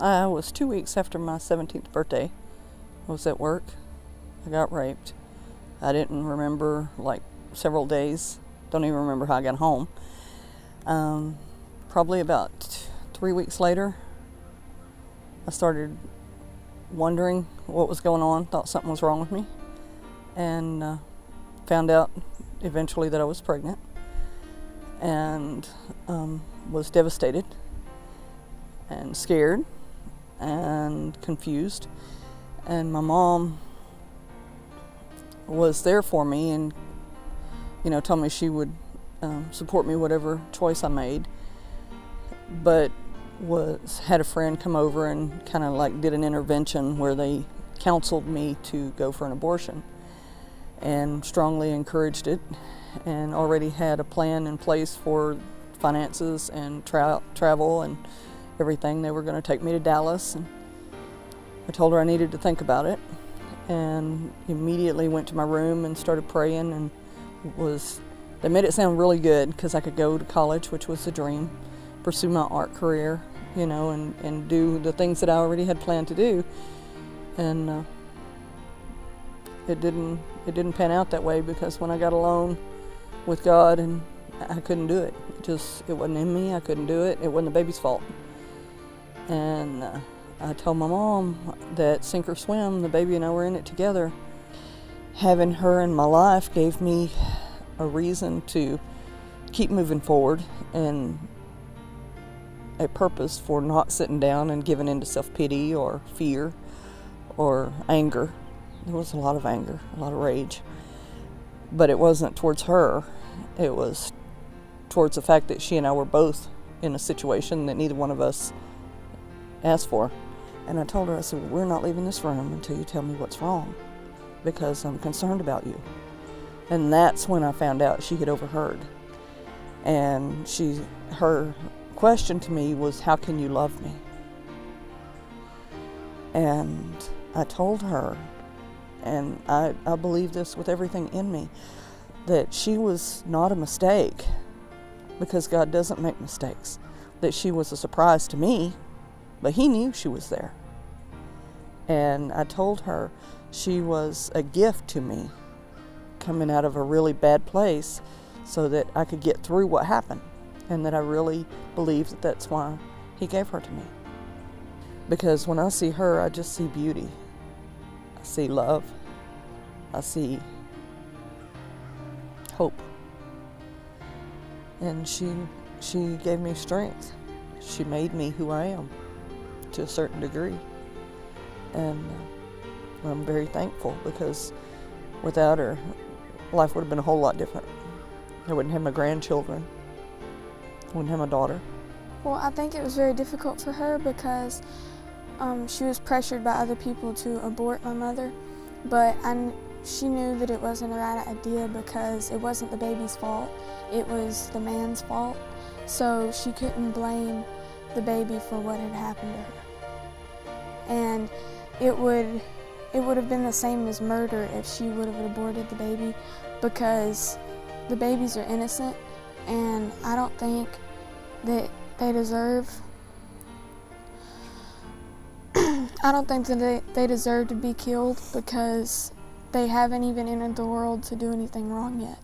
I was 2 weeks after my 17th birthday. I was at work. I got raped. I didn't remember like several days. Don't even remember how I got home. Probably about 3 weeks later, I started wondering what was going on, thought something was wrong with me, and found out eventually that I was pregnant, and was devastated and scared and confused. And my mom was there for me and, told me she would support me whatever choice I made, but had a friend come over and kind of like did an intervention where they counseled me to go for an abortion, and strongly encouraged it, and already had a plan in place for finances and travel and everything. They were going to take me to Dallas, and I told her I needed to think about it, and immediately went to my room and started praying. And they made it sound really good because I could go to college, which was the dream, pursue my art career, and do the things that I already had planned to do. And it didn't pan out that way, because when I got alone with God, and I couldn't do it. It wasn't in me. I couldn't do it. It wasn't the baby's fault. And I told my mom that sink or swim, the baby and I were in it together. Having her in my life gave me a reason to keep moving forward, and a purpose for not sitting down and giving in to self-pity or fear or anger. There was a lot of anger, a lot of rage. But it wasn't towards her. It was towards the fact that she and I were both in a situation that neither one of us asked for. And I told her, I said, we're not leaving this room until you tell me what's wrong, because I'm concerned about you. And that's when I found out she had overheard. And her question to me was, how can you love me? And I told her, and I believe this with everything in me, that she was not a mistake, because God doesn't make mistakes. That she was a surprise to me, but He knew she was there. And I told her she was a gift to me, coming out of a really bad place, so that I could get through what happened, and that I really believe that that's why He gave her to me. Because when I see her, I just see beauty. I see love. I see hope. And she gave me strength. She made me who I am, to a certain degree. And I'm very thankful, because without her, life would have been a whole lot different. I wouldn't have my grandchildren. I wouldn't have my daughter. Well, I think it was very difficult for her, because she was pressured by other people to abort my mother, but she knew that it wasn't the right idea, because it wasn't the baby's fault, it was the man's fault. So she couldn't blame the baby for what had happened to her. And it would have been the same as murder if she would have aborted the baby, because the babies are innocent, and I don't think that they deserve they deserve to be killed, because they haven't even entered the world to do anything wrong yet.